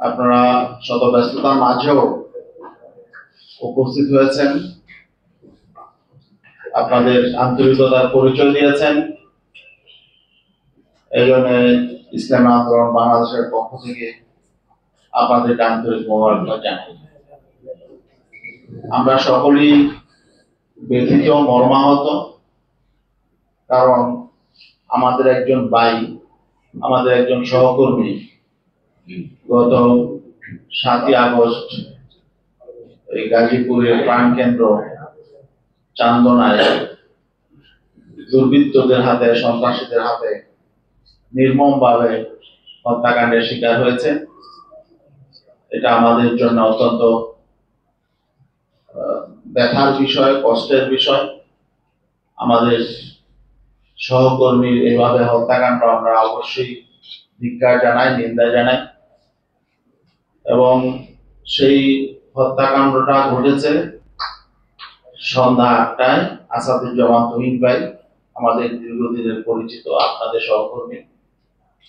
আপনারা শত ব্যস্ততার মাঝেও উপস্থিত হয়েছেন, আপনাদের আন্তরিকতার পরিচয় দিয়েছেন। এই জন্য ইসলামী আন্দোলন বাংলাদেশের পক্ষ থেকে আপনাদেরকে আন্তরিক মোবারকবাদ জানাই। আমরা সকলেই ব্যথিত, মর্মাহত, কারণ আমাদের একজন ভাই, আমাদের একজন সহকর্মী গত 7ই আগস্ট এই গাজীপুরের প্রাণকেন্দ্র চান্দনায় দুর্বৃত্তদের হাতে, সন্ত্রাসীদের হাতে নির্মমভাবে হত্যাকাণ্ডের শিকার হয়েছে। এটা আমাদের জন্য অত্যন্ত ব্যথার বিষয়, কষ্টের বিষয়। আমাদের সহকর্মীর এইভাবে হত্যাকাণ্ড আমরা অবশ্যই ধিক্কার জানাই, নিন্দা জানাই। এবং সেই হত্যাকাণ্ডটা ঘটেছে সন্ধ্যা 8টায়। আসাদুজ্জামান তুহিন ভাই, আমাদের দীর্ঘদিনের পরিচিত, আপনাদের সহকর্মী,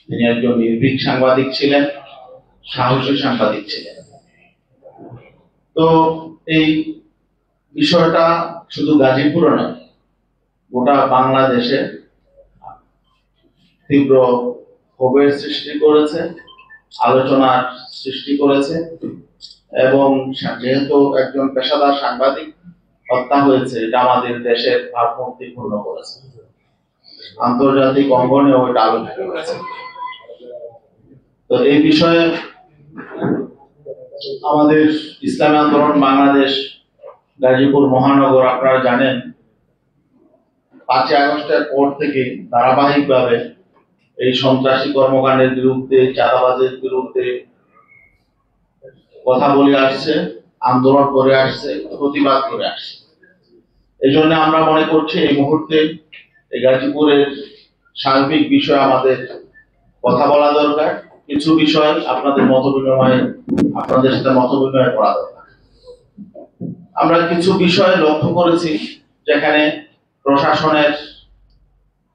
তিনি একজন নির্ভীক সাংবাদিক ছিলেন, সাহসী সাংবাদিক ছিলেন। তো এই বিষয়টা শুধু গাজীপুরে নয়, গোটা বাংলাদেশে তীব্র ক্ষোভের সৃষ্টি করেছে, আলোচনার সৃষ্টি করেছে। এবং যেহেতু একজন পেশাদার সাংবাদিক হত্যা হয়েছে, এটা আমাদের দেশের ভাবমূর্তি পূর্ণ করেছে, আন্তর্জাতিক অঙ্গনেও এটা আলোচিত হয়েছে। তো এই বিষয়ে আমাদের ইসলামী আন্দোলন বাংলাদেশ গাজীপুর মহানগর, আপনারা জানেন 5ই আগস্টের পর থেকে ধারাবাহিকভাবে এই সন্ত্রাসী কর্মকাণ্ডের বিরুদ্ধে, চাঁদাবাজের বিরুদ্ধে কথা বলে আসছে, আন্দোলন করে আসছে, প্রতিবাদ করে আসছে। এই জন্য আমরা মনে করছি এই মুহূর্তে এই গাজীপুরের সার্বিক বিষয়ে আমাদের কথা বলা দরকার। কিছু বিষয় আপনাদের সাথে মত বিনিময় করা দরকার। আমরা কিছু বিষয় লক্ষ্য করেছি যেখানে প্রশাসনের,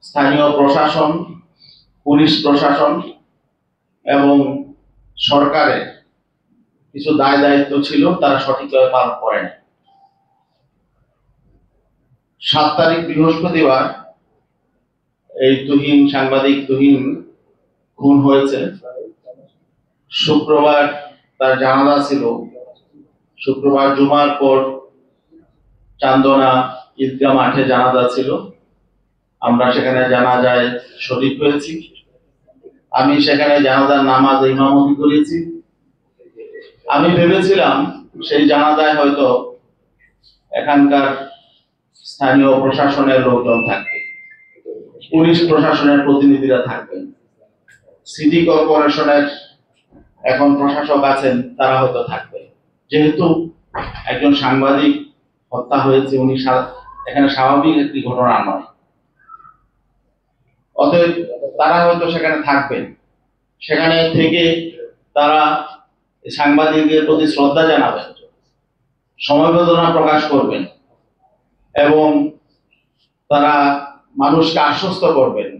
স্থানীয় প্রশাসন, পুলিশ প্রশাসন এবং সরকারের কিছু দায় দায়িত্ব ছিল, তারা সঠিকভাবে পালন করেনি। 7 তারিখ বৃহস্পতিবার এই সাংবাদিক তুহিন খুন হয়েছে। শুক্রবার তার জানাজা ছিল। শুক্রবার জুমার পর চান্দনা ঈদগাহ মাঠে জানাজা ছিল। আমরা সেখানে জানাজায় শরীক হয়েছি। আমি সেখানে জানাজার নামাজে ইমামতি করেছি। আমি ভেবেছিলাম সেই জানাজায় হয়তো এখানকার স্থানীয় প্রশাসনের লোকজন থাকবে, পুলিশ প্রশাসনের প্রতিনিধিরা থাকবেন, সিটি কর্পোরেশনের এখন প্রশাসক আছেন, তারা হয়তো থাকবে। যেহেতু একজন সাংবাদিক হত্যা হয়েছে, উনি এখানে স্বাভাবিক একটি ঘটনা নয়, অতএব তারা হয়তো সেখানে থাকবেন। সেখানে থেকে তারা সাংবাদিকদের প্রতি শ্রদ্ধা জানাবেন, সমবেদনা প্রকাশ করবেন এবং তারা মানুষকে আশ্বস্ত করবেন,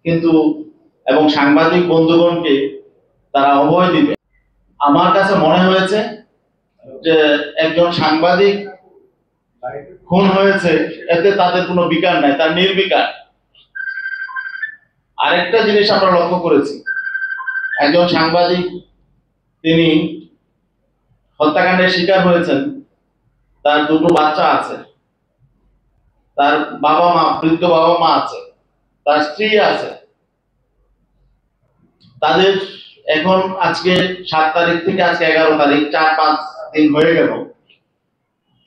কিন্তু এবং সাংবাদিক বন্ধুগণকে তারা অভয় দিবেন। আমার কাছে মনে হয়েছে যে একজন সাংবাদিক খুন হয়েছে, এতে তাদের কোনো বিকার নাই, তার নির্বিকার। আরেকটা জিনিস আমরা লক্ষ্য করেছি, একজন সাংবাদিক তিনি হত্যাকাণ্ডের শিকার হয়েছেন, তার 2টো বাচ্চা আছে, তার বাবা মা, বৃদ্ধ বাবা মা আছে, তার স্ত্রী আছে। তাদের এখন আজকে 7 তারিখ থেকে আজকে 11 তারিখ, 4-5 দিন হয়ে গেল।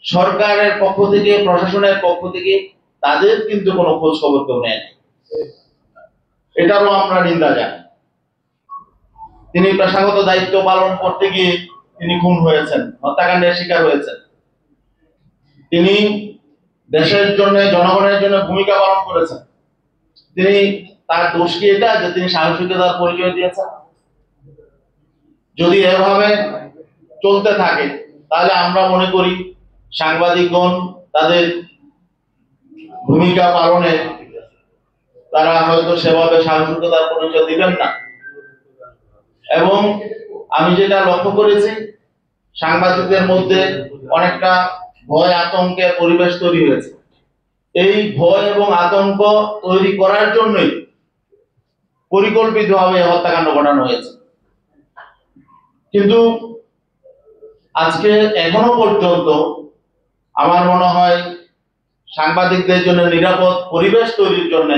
সরকারের পক্ষ থেকে, প্রশাসনের পক্ষ থেকে তাদের কিন্তু কোনো খোঁজ খবর কেউ নেয়নি। এটারও আমরা নিন্দা জানাই। তিনি পেশাগত দায়িত্ব পালন করতে গিয়ে তিনি খুন হয়েছেন, হত্যাকাণ্ডের শিকার হয়েছেন। তিনি দেশের জন্য, জনগণের জন্য ভূমিকা পালন করেছেন। তিনি, তার দোষ কি এটা যে তিনি সাহসিকতার পরিচয় দিয়েছেন? যদি এভাবে চলতে থাকে তাহলে আমরা মনে করি সাংবাদিকগণ তাদের ভূমিকা পালনে তারা হয়তো সেভাবে সাহসিকতার পরিচয় দিবেন না। এবং আমি যেটা লক্ষ্য করেছি, সাংবাদিকদের মধ্যে অনেকটা ভয় আতঙ্কের পরিবেশ তৈরি হয়েছে। এই ভয় এবং আতঙ্ক তৈরি করার জন্যই পরিকল্পিতভাবে হত্যাকাণ্ড ঘটানো হয়েছে। কিন্তু আজকে এখনো পর্যন্ত আমার মনে হয় সাংবাদিকদের জন্য নিরাপদ পরিবেশ তৈরির জন্য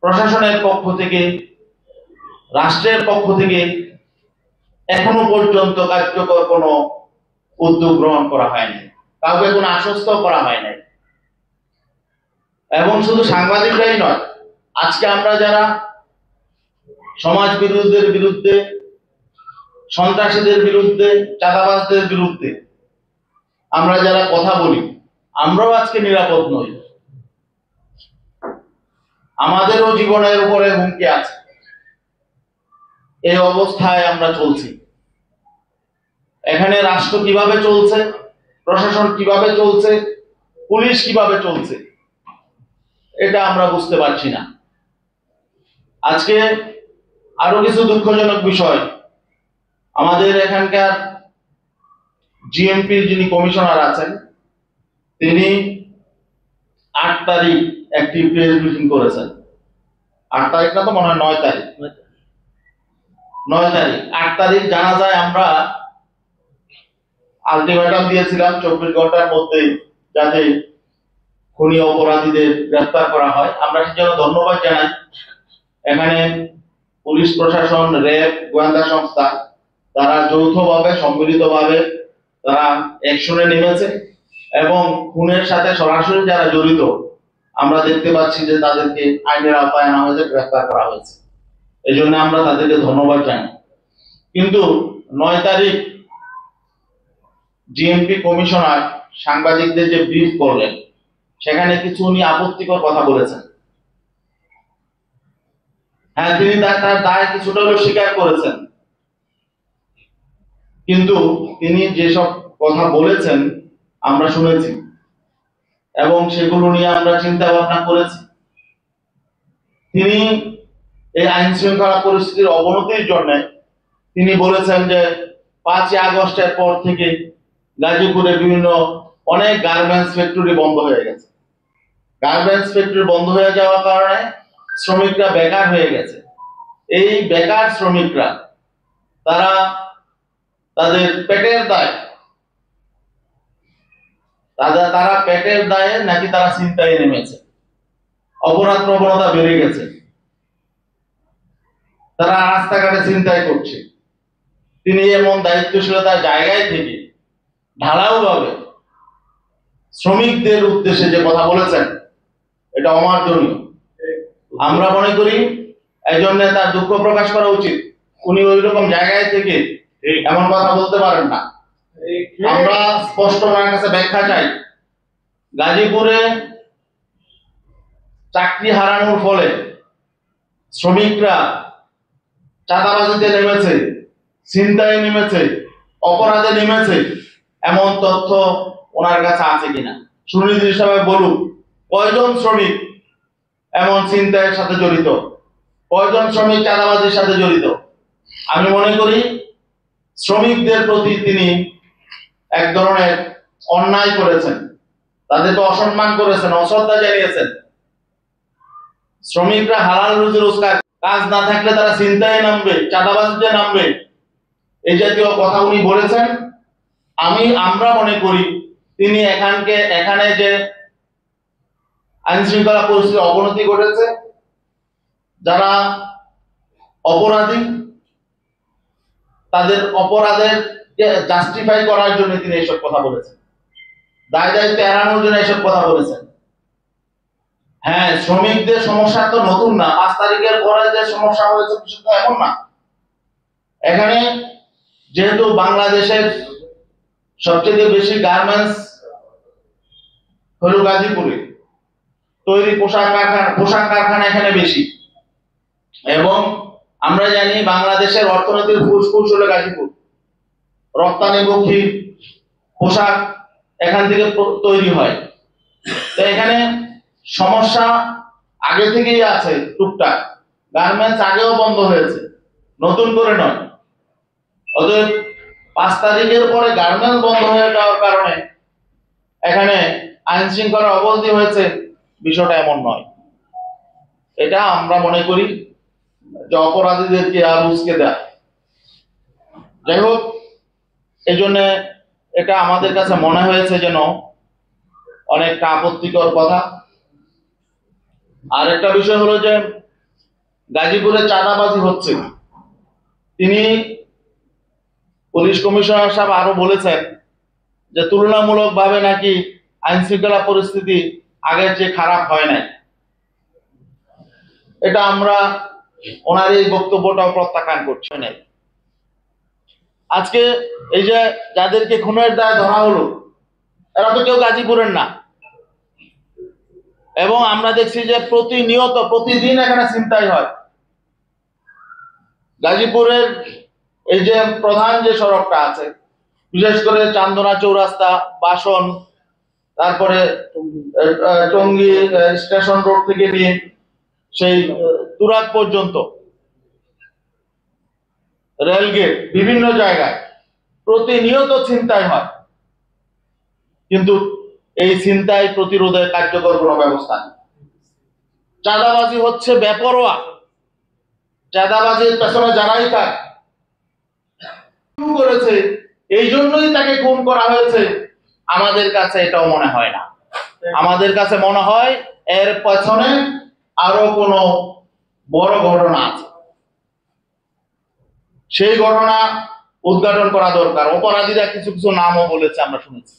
প্রশাসনের পক্ষ থেকে, রাষ্ট্রের পক্ষ থেকে এখনো পর্যন্ত কার্যকর কোনো উদ্যোগ গ্রহণ করা হয়নি, কাউকে কোনো আশ্বস্ত করা হয় নাই। এবং শুধু সাংবাদিকরাই নয়, আজকে আমরা যারা সমাজ বিরোধীদের বিরুদ্ধে, সন্ত্রাসীদের বিরুদ্ধে, চাঁদাবাজদের বিরুদ্ধে আমরা যারা কথা বলি, আমরাও আজকে নিরাপদ নই। আমাদেরও জীবনের উপরে হুমকি আছে। এই অবস্থায় আমরা চলছি। এখানে রাষ্ট্র কিভাবে চলছে, প্রশাসন কিভাবে চলছে, পুলিশ কিভাবে চলছে, এটা আমরা বুঝতে পারছি না। আজকে আরো কিছু দুঃখজনক বিষয়, আমাদের এখানকার জিএমপির যিনি কমিশনার আছেন, তিনি 8 তারিখ একটি প্রেস ব্রিফিং করেছেন। 8 তারিখ না তো মনে হয় 9 তারিখ। 8 তারিখ জানা যায় আমরা আলটিমেটাম দিয়েছিলাম 24 ঘন্টার মধ্যে যাতে খুনি অপরাধীদের গ্রেফতার করা হয়। আমরা সেজন্য ধন্যবাদ জানাই। এখানে পুলিশ প্রশাসন, র্যাব, গোয়েন্দা সংস্থা তারা যৌথভাবে, সম্মিলিতভাবে তারা অ্যাকশনে নেমেছে এবং খুনের সাথে সরাসরি যারা জড়িত আমরা দেখতে পাচ্ছি যে তাদেরকে আইনের আওতায় আনা হয়েছে, গ্রেফতার করা হয়েছে। এই জন্য আমরা তাদেরকে ধন্যবাদ জানাই। কিন্তু 9 তারিখ জিএমপি কমিশনার সাংবাদিকদের যে ব্রিফ করলেন, সেখানে কিছু উনি আপত্তিকর কথা বলেছেন। হ্যাঁ, তিনি তার দায় কিছুটা হলেও স্বীকার করেছেন, কিন্তু তিনি যেসব কথা বলেছেন আমরা শুনেছি এবং সেগুলো নিয়ে আমরা চিন্তা ভাবনা করেছি। তিনি এই আইন শৃঙ্খলা পরিস্থিতির অবনতির জন্য তিনি বলেছেন যে 5ই আগস্টের পর থেকে গাজীপুরে বিভিন্ন অনেক গার্মেন্টস ফ্যাক্টরি বন্ধ হয়ে গেছে। গার্মেন্টস ফ্যাক্টরি বন্ধ হয়ে যাওয়ার কারণে শ্রমিকরা বেকার হয়ে গেছে। এই বেকার শ্রমিকরা তারা তাদের পেটের দায়, তারা পেটের দায়ে নাকি তারা ছিনতাইয়ে নেমেছে, অপরাধ প্রবণতা বেড়ে গেছে, তারা রাস্তাঘাটে ছিনতাই করছে। তিনি এমন দায়িত্বশীলতার জায়গায় থেকে ঢালাও ভাবে শ্রমিকদের উদ্দেশ্যে যে কথা বলেছেন, এটা অমার্জনীয়। আমরা মনে করি এই জন্য তার দুঃখ প্রকাশ করা উচিত। উনি ওই রকম জায়গায় থেকে এমন কথা বলতে পারেন না। আমরা স্পষ্ট ওনার কাছে ব্যাখ্যা চাই। গাজীপুরে চাকরি হারানোর ফলে শ্রমিকরা চাঁদাবাজিতে নেমেছে, ছিনতাইয়ে নেমেছে, অপরাধে নেমেছে, এমন তথ্য ওনার কাছে আছে কিনা সুনির্দিষ্ট হিসাবে বলুক। কয়জন শ্রমিক এমন ছিনতাইয়ের সাথে জড়িত, কয়জন শ্রমিক চাঁদাবাজির সাথে জড়িত? আমি মনে করি শ্রমিকদের প্রতি তিনি এক ধরনের অন্যায় করেছেন, তাদেরকে অসম্মান করেছেন, অশ্রদ্ধা জানিয়েছেন। শ্রমিকরা হালাল রুজি রোজগার, কাজ না থাকলে তারা ছিনতাইয়ে নামবে, চাঁদাবাজিতে নামবে, এই জাতীয় কথা উনি বলেছেন। আমরা মনে করি তিনি এখানে যে আইন শৃঙ্খলা পরিস্থিতির অবনতি ঘটেছে, যারা অপরাধী তাদের অপরাধের জাস্টিফাই করার জন্য তিনি এসব কথা বলেছেন, দায় দায়িত্ব এড়ানোর জন্য এসব কথা বলেছেন। হ্যাঁ, শ্রমিকদের সমস্যা তো নতুন না। 5 তারিখের পরে যে সমস্যা হয়েছে বিষয়টা এমন না। এখানে যেহেতু বাংলাদেশের সবচেয়ে বেশি গার্মেন্টস হলো গাজীপুরে, তৈরি পোশাক কারখানা এখানে বেশি, এবং আমরা জানি বাংলাদেশের অর্থনীতির ফুসফুস হলো গাজীপুর। রপ্তানিমুখী পোশাক এখান থেকে তৈরি হয়। তো এখানে সমস্যা আগে থেকেই আছে টুকটাক। গার্মেন্টস আগেও বন্ধ হয়েছে, নতুন করে নয়। অতএব 5 তারিখের পরে গার্মেন্টস বন্ধ হয়ে যাওয়ার কারণে এখানে আইন শৃঙ্খলার অবনতি হয়েছে, বিষয়টা এমন নয়। এটা আমরা মনে করি যে অপরাধীদেরকে আর উস্কে দেয়। যাই হোক, এই জন্য এটা আমাদের কাছে মনে হয়েছে যেন অনেকটা আপত্তিকর কথা। আর একটা বিষয় হলো যে গাজীপুরে চাঁদাবাজি হচ্ছে। তিনি পুলিশ কমিশনার সাহেব আরো বলেছেন যে তুলনামূলকভাবে নাকি আইন শৃঙ্খলা পরিস্থিতি আগের চেয়ে খারাপ হয় নাই। এটা আমরা ওনার এই বক্তব্যটাও প্রত্যাখ্যান করছি নাই। আজকে এই যে যাদেরকে খুনের দায়ে ধরা হলো, এরা তো কেউ গাজীপুরের না, এবং আমরা দেখছি যে প্রতিনিয়ত প্রতিদিন এখানে ছিনতাই হয়। গাজীপুরের এই যে প্রধান যে সড়কটা আছে, বিশেষ করে চান্দনা চৌরাস্তা, বাসন, তারপরে টঙ্গী স্টেশন রোড থেকে নিয়ে সেই তুরাগ পর্যন্ত, রেলগেট, বিভিন্ন জায়গায় প্রতিনিয়ত ছিনতাই হয়, কিন্তু এই ছিনতাই প্রতিরোধে কার্যকর কোনো ব্যবস্থা নেই। চাঁদাবাজি হচ্ছে বেপরোয়া। চাঁদাবাজির পেছনে যারাই থাক করেছে, এই জন্যই তাকে খুন করা হয়েছে, আমাদের কাছে এটাও মনে হয় না। আমাদের কাছে মনে হয় এর পেছনে আরো কোনো বড় ঘটনা আছে। সেই ঘটনা উদ্ঘাটন করা দরকার। অপরাধীরা কিছু কিছু নামও বলেছে, আমরা শুনেছি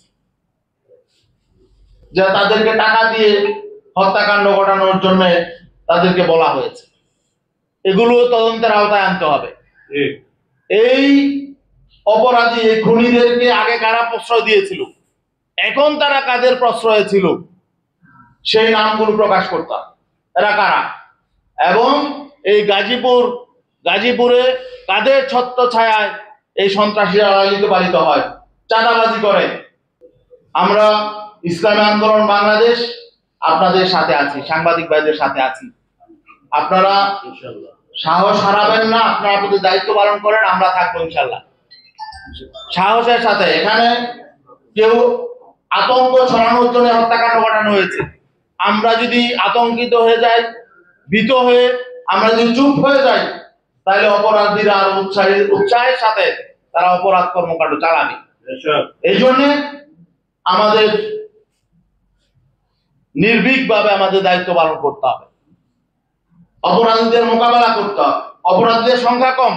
যে তাদেরকে টাকা দিয়ে হত্যাকাণ্ড ঘটানোর জন্য তাদেরকে বলা হয়েছে। এগুলো তদন্তের আওতায় আনতে হবে। এই অপরাধী, এই খুনিদেরকে আগে কারা প্রশ্রয় দিয়েছিল, এখন তারা কাদের প্রশ্রয়ে ছিল, সেই নামগুলো প্রকাশ করতাম। এরা কারা, এবং এই গাজীপুরে কাদের ছত্র ছায়ায় এই সন্ত্রাসীরা লালিত পালিত হয়, চাঁদাবাজি করে। আমরা ইসলামী আন্দোলন বাংলাদেশ আপনাদের সাথে আছি, সাংবাদিক ভাইদের সাথে আছি। আপনারা সাহস হারাবেন না, আপনারা আপনাদের দায়িত্ব পালন করেন, আমরা থাকবো ইনশাল্লাহ সাহসের সাথে। এখানে কেউ আতঙ্ক ছড়ানোর জন্য হত্যাকাণ্ড ঘটানো হয়েছে। আমরা যদি আতঙ্কিত হয়ে যাই, ভীত হয়ে আমরা যদি চুপ হয়ে যাই, তাহলে অপরাধীরা আরো উৎসাহের সাথে তারা অপরাধ কর্মকাণ্ড চালাবে। এই জন্য আমাদের নির্ভীকভাবে আমাদের দায়িত্ব পালন করতে হবে, অপরাধীদের মোকাবেলা করতে হবে। অপরাধীদের সংখ্যা কম,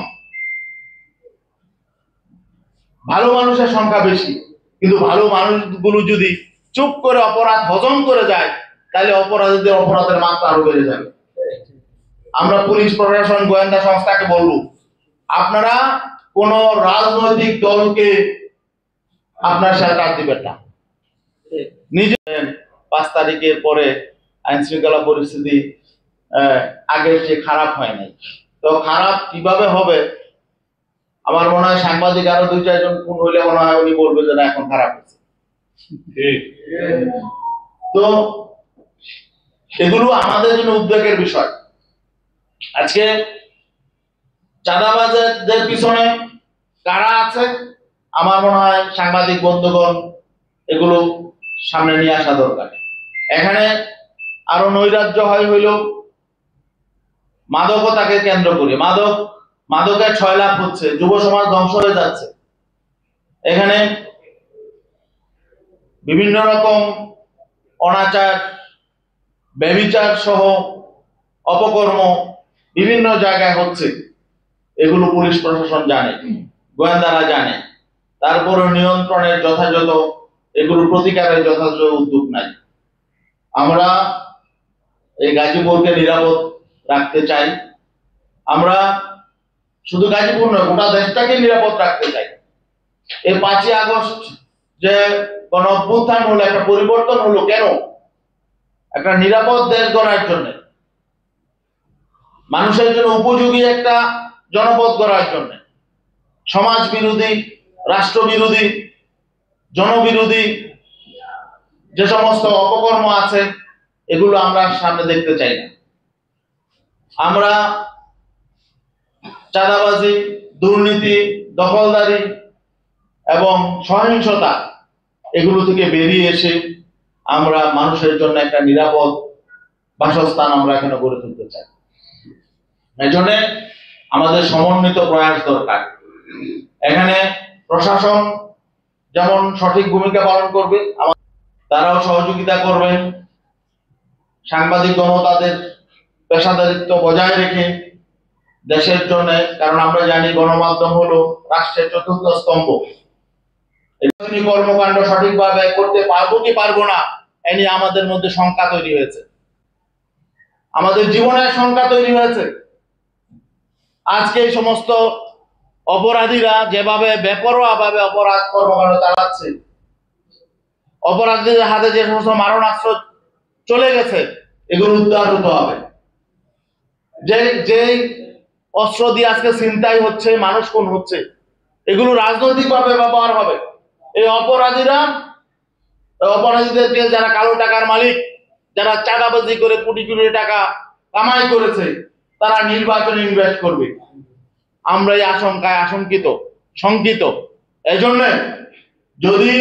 ভালো মানুষের সংখ্যা বেশি, কিন্তু ভালো মানুষগুলো যদি চুপ করে অপরাধ হজম করে যায়, তাহলে অপরাধীদের অপরাধের মাত্রা আরো বেড়ে যাবে। আমরা পুলিশ প্রশাসন, গোয়েন্দা সংস্থাকে বলবো, আপনারা কোন রাজনৈতিক দলকে আপনার শেল্টার দিবেন না। নিজে 5 তারিখের পরে আইন শৃঙ্খলা পরিস্থিতি আগের চেয়ে খারাপ হয় নাই। তো খারাপ কিভাবে হবে, আমার মনে হয় সাংবাদিক আরো 2-4 জন খুন হইলে মনে হয় উনি বলবে যে না এখন খারাপ হয়েছে। তো এগুলো আমাদের জন্য উদ্বেগের বিষয়। আজকে চাঁদাবাজদের পিছনে কারা আছে, আমার মনে হয় সাংবাদিক বন্ধুগণ এগুলো সামনে নিয়ে আসা দরকার। এখানে আরো নৈরাজ্য হইল মাদকতাকে কেন্দ্র করে। মাদকের ছয়লাভ হচ্ছে, যুব সমাজ ধ্বংস হয়ে যাচ্ছে। এখানে বিভিন্ন রকম অনাচার, ব্যভিচার সহ অপকর্ম বিভিন্ন জায়গায় হচ্ছে। এগুলো পুলিশ প্রশাসন জানে, গোয়েন্দারা জানে, তারপরে নিয়ন্ত্রণের যথাযথ, এগুলো প্রতিকারের যথাযথ উদ্যোগ নাই। আমরা এই গাজীপুরকে নিরাপদ রাখতে চাই। আমরা শুধু গাজীপুর নয়, গোটা দেশটাকে নিরাপদ রাখতে চাই। এই 5ই আগস্ট যে গণ অভ্যুত্থান হলো, একটা পরিবর্তন হলো কেন? একটা নিরাপদ দেশ গড়ার জন্য, মানুষের জন্য উপযোগী একটা জনপদ গড়ার জন্য। সমাজ বিরোধী, রাষ্ট্র বিরোধী, জনবিরোধী যে সমস্ত অপকর্ম আছে, এগুলো আমরা সামনে দেখতে চাই না। আমরা চাঁদাবাজি, দুর্নীতি, দখলদারি এবং সহিংসতা এগুলো থেকে বেরিয়ে এসে আমরা মানুষের জন্য একটা নিরাপদ বাসস্থান আমরা এখানে গড়ে তুলতে চাই। এই জন্য আমাদের সমন্বিত প্রয়াস দরকার। এখানে প্রশাসন যেমন সঠিক ভূমিকা পালন করবে, তারাও সহযোগিতা করবেন। সাংবাদিকগণ তাদের পেশাদারিত্ব বজায় রেখে দেশের জন্য, কারণ আমরা জানি গণমাধ্যম হলো রাষ্ট্রের চতুর্থ স্তম্ভ। এই কর্মকাণ্ড সঠিকভাবে করতে পারবো কি পারবো না এ নিয়ে আমাদের মধ্যে শঙ্কা তৈরি হয়েছে, আমাদের জীবনের শঙ্কা তৈরি হয়েছে। আজকে এই সমস্ত অপরাধীরা যেভাবে বেপরোয়াভাবে অপরাধ কর্মকাণ্ড চালাচ্ছে, অপরাধীদের হাতে যে সমস্ত মারণাস্ত্র চলে গেছে এগুলো উদ্ধার হতে হবে। যে অস্ত্র দিয়ে আজকে ছিনতাই হচ্ছে, মানুষ খুন হচ্ছে, এগুলো রাজনৈতিকভাবে ব্যবহার হবে। এই অপরাধীদেরকে যারা কালো টাকার মালিক, যারা চাঁদাবাজি করে কোটি কোটি টাকা কামাই করেছে, তারা নির্বাচনে ইনভেস্ট করবে। আমরা এই আশঙ্কায় শঙ্কিত। এই জন্য যদি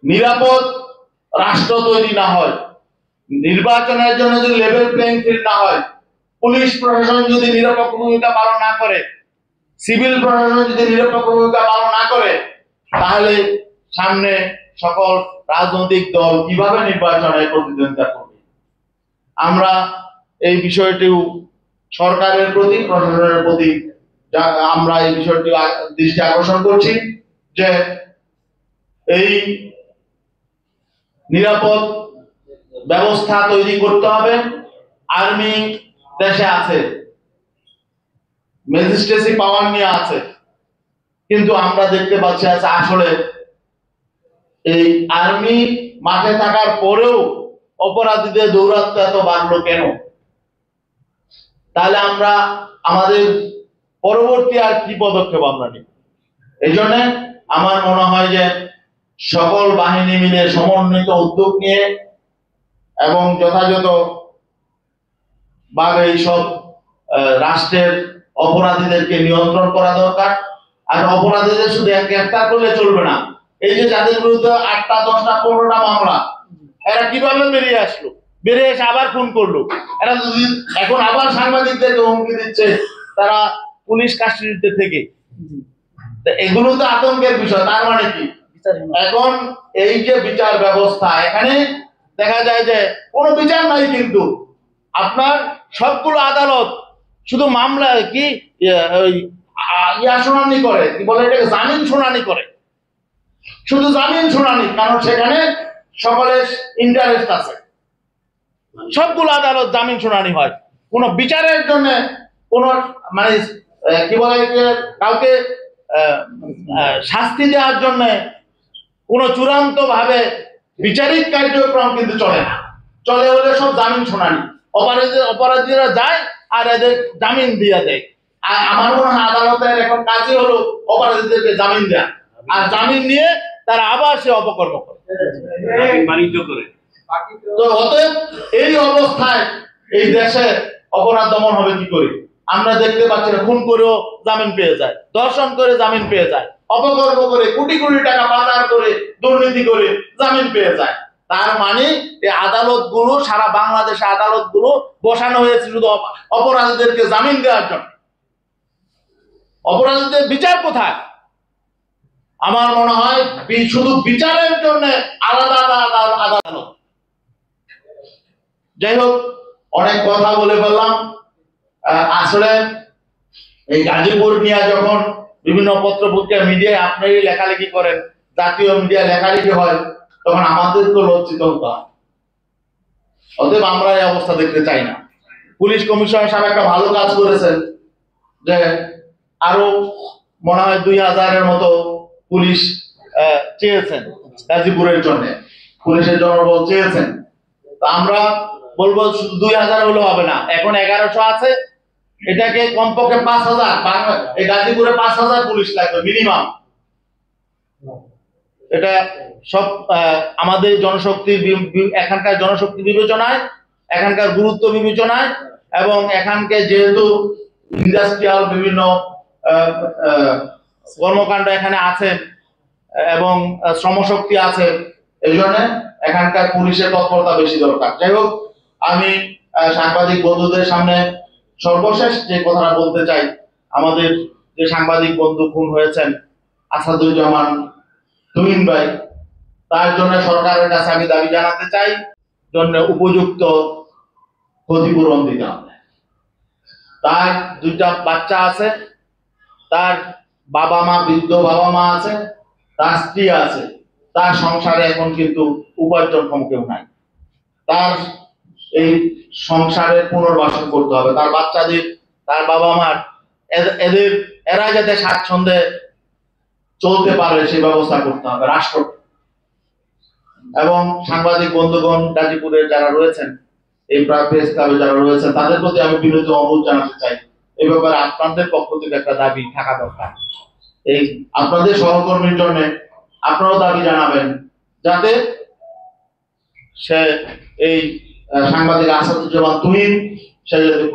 নিরাপদ রাষ্ট্র তৈরি না হয়, নির্বাচনের জন্য যদি লেভেল প্লেইং ফিল্ড না হয়, পুলিশ প্রশাসন যদি নিরপেক্ষ ভূমিকা পালন না করে, সিভিল প্রশাসন যদি নিরপেক্ষ ভূমিকা পালন না করে, তাহলে সামনে সকল রাজনৈতিক দল কিভাবে নির্বাচনে প্রতিদ্বন্দ্বিতা করবে। আমরা এই বিষয়টিও সরকারের প্রতি, প্রশাসনের প্রতি আমরা এই বিষয়টি দৃষ্টি আকর্ষণ করছি যে এই নিরাপদ ব্যবস্থা তৈরি করতে হবে। আর্মি দেশে আছে, ম্যাজিস্ট্রেসি পাওয়ার নিয়ে আছে, কিন্তু আমরা দেখতে পাচ্ছি আসলে এই আর্মি মাঠে থাকার পরেও অপরাধীদের দৌরাত্ম এত বাড়লো কেন? তাহলে আমরা আমাদের পরবর্তী আর কি পদক্ষেপ আমরা নিব? এই জন্য আমার মনে হয় যে সকল বাহিনী মিলে সমন্বিত উদ্যোগ নিয়ে এবং যথাযথ ভাবে এইসব রাষ্ট্রের অপরাধীদেরকে নিয়ন্ত্রণ করা দরকার। আর অপরাধীদের শুধু গ্রেফতার করলে চলবে না। এই যে যাদের বিরুদ্ধে 8টা 10টা 15টা মামলা, এরা কিভাবে বেরিয়ে আসলো, বেরিয়ে এসে আবার খুন করলো, এরা এখন আবার সাংবাদিকদেরকে হুমকি দিচ্ছে তারা পুলিশ কাস্টডিতে থেকে। এগুলো তো আতঙ্কের বিষয়। তার মানে কি, এখন এই যে বিচার ব্যবস্থা, এখানে দেখা যায় যে কোনো বিচার নাই, কিন্তু আপনার সবগুলো আদালত শুধু মামলা কি শুনানি করে, কি বলে এটাকে, জামিন শুনানি করে, শুধু জামিন শুনানি। কারণ সেখানে সকলের ইন্টারেস্ট আছে, সবগুলো আদালত জামিন শুনানি হয়। কোন বিচারের জন্য কোন মানে কি বলে কাউকে শাস্তি দেওয়ার জন্য কোন চূড়ান্ত ভাবে বিচারিক কার্যক্রম কিন্তু চলে না। চলে হলে সব জামিন শুনানি, অপরাধীরা যায় আর এদের জামিন দিয়ে দেয়। আর আমার মনে হয় আদালতের এখন কাজই হলো অপরাধীদেরকে জামিন দেয়া, আর জামিন নিয়ে তারা আবার সে অপকর্ম করে, বাণিজ্য করে। তো অতএব এই অবস্থায় এই দেশে অপরাধ দমন হবে কি করে? আমরা দেখতে পাচ্ছি খুন করেও জামিন পেয়ে যায়, ধর্ষণ করে জামিন পেয়ে যায়, অপকর্ম করে কোটি কোটি টাকা পাচার করে দুর্নীতি করে জামিন পেয়ে যায়। তার মানে এই আদালতগুলো, সারা বাংলাদেশে আদালতগুলো বসানো হয়েছে শুধু অপরাধীদেরকে জামিন দেওয়ার জন্য। অপরাধীদের বিচার কোথায়? আমার মনে হয় শুধু বিচারের জন্য আলাদা আলাদা আদালত। যাই হোক, অনেক কথা বলে বললাম। আসলে এই গাজীপুর নিয়ে যখন বিভিন্ন পত্রপত্রিকা মিডিয়ায় আপনারই লেখালেখি করেন, জাতীয় মিডিয়া লেখালেখি হয়, তখন আমাদের তো লজ্জিত হতে হয়। অতএব আমরা এই অবস্থা দেখতে চাই না। পুলিশ কমিশনার সাহেব একটা ভালো কাজ করেছেন যে আরো মনে হয় 2000-এর মতো পুলিশ চেয়েছেন গাজীপুরের জন্য, পুলিশের জনবল চেয়েছেন। আমরা বলবো 2000 হলেও হবে না, এখন 1100 আছে, এটাকে কমপক্ষে 5000, এই গাজীপুরে 5000 পুলিশ লাগবে মিনিমাম। এটা সব আমাদের জনশক্তি, এখানকার জনশক্তি বিবেচনায়, এখানকার গুরুত্ব বিবেচনায়, এবং এখানকে যেহেতু ইন্ডাস্ট্রিয়াল বিভিন্ন আহ, আহ, কর্মকাণ্ড এখানে আছে এবং শ্রমশক্তি আছে, এই জন্য এখানকার পুলিশের তৎপরতা বেশি দরকার। যাই হোক, আমি সাংবাদিক বন্ধুদের সামনে সর্বশেষ যে কথাটা বলতে চাই, আমাদের যে সাংবাদিক বন্ধু খুন হয়েছেন আসাদুজ্জামান তুহিন ভাই, তার জন্য সরকারের কাছে আমি দাবি জানাতে চাই জন্য উপযুক্ত ক্ষতিপূরণ দিতে হবে। তার দুইটা বাচ্চা আছে, তার বাবা মা, বৃদ্ধ বাবা মা আছে, তার স্ত্রী আছে, তার সংসারে এখন কিন্তু উপার্জনক্ষম কেউ নাই। তার এই সংসারের পুনর্বাসন করতে হবে, তার বাচ্চাদের, তার বাবা মার এরা যাতে স্বাচ্ছন্দ্যে চলতে পারে সেই ব্যবস্থা করতে হবে রাষ্ট্র। এবং সাংবাদিক বন্ধুগণ গাজীপুরে যারা রয়েছেন, এই প্রেস ক্লাবে যারা রয়েছেন, তাদের প্রতি আমি বিনীত অনুরোধ জানাতে চাই, এই ব্যাপারে আপনাদের পক্ষ থেকে একটা দাবি থাকা দরকার। এই আপনাদের সহকর্মীর জন্য আপনারাও দাবি জানাবেন যাতে সে এই সাংবাদিক আসাদুজ্জামান তুহিন সে যাতে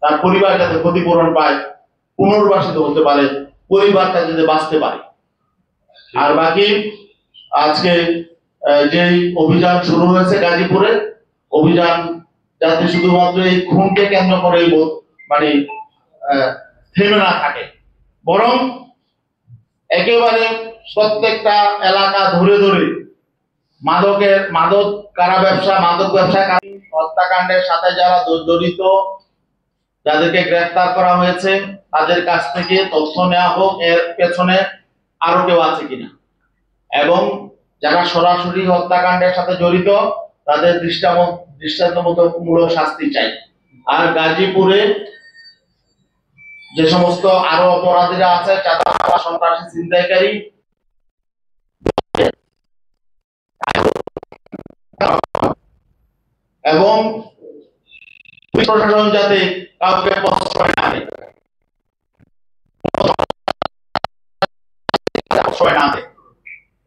তার পরিবার যাতে ক্ষতিপূরণ পায়, পুনর্বাসিত হতে পারে, পরিবারটা যাতে বাঁচতে পারে। আর বাকি আজকে যে অভিযান শুরু হয়েছে গাজীপুরে, অভিযান যাতে শুধুমাত্র এই খুনকে কেন্দ্র করে মানে থেমে না থাকে, বরং একেবারে প্রত্যেকটা এলাকা ধরে ধরে মাদক কারা ব্যবসা, মাদক ব্যবসা, হত্যাকাণ্ডের সাথে যারা জড়িত, যাদেরকে গ্রেফতার করা হয়েছে, তাদের কাছ থেকে তথ্য নেওয়া হোক এর পেছনে আরো কেউ আছে কিনা, এবং যারা সরাসরি হত্যাকাণ্ডের সাথে জড়িত তাদের দৃষ্টান্তমূলক শাস্তি চাই। আর গাজীপুরে যে সমস্ত আরো অপরাধীরা আছে, চাঁদা, সন্ত্রাসী, ছিনতাইকারী, এবং প্রশাসন যাতে কাউকে প্রশ্রয় না দেয়,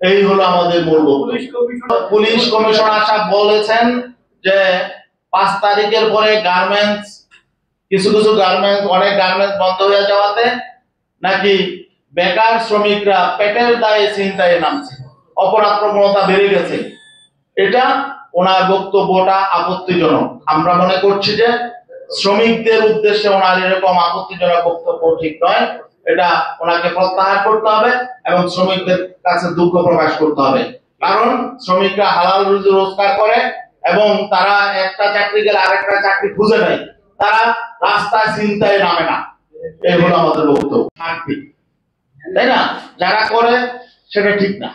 এই হলো আমাদের মূল বক্তব্য। পুলিশ কমিশনার সাহেব বলেছেন যে 5 তারিখের পরে গার্মেন্টস, কিছু গার্মেন্টস, অনেক গার্মেন্টস বন্ধ হয়ে যাওয়াতে নাকি বেকার শ্রমিকরা পেটের দায়ে ছিনতাইয়ে নামছে, অপরাধ প্রবণতা বেড়ে গেছে। এটা ওনার বক্তব্যটা আপত্তিজনক। আমরা মনে করছি যে শ্রমিকদের উদ্দেশ্যে ওনার এরকম আপত্তিজনক বক্তব্য ঠিক নয়, এটা ওনাকে প্রত্যাহার করতে হবে এবং শ্রমিকদের কাছে দুঃখ প্রকাশ করতে হবে। কারণ শ্রমিকরা হালাল রুজি রোজগার করে এবং তারা একটা চাকরি গেলে আরেকটা চাকরি খুঁজে নেয়, তারা রাস্তায় ছিনতাইয়ে নামে না। এই হলো আমাদের বক্তব্য। তাই না? যারা করে সেটা ঠিক না,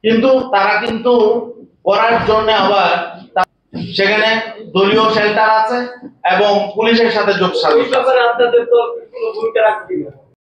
কিন্তু তারা কিন্তু করার জন্য আবার সেখানে দলীয় শেল্টার আছে এবং পুলিশের সাথে যোগ সাজস।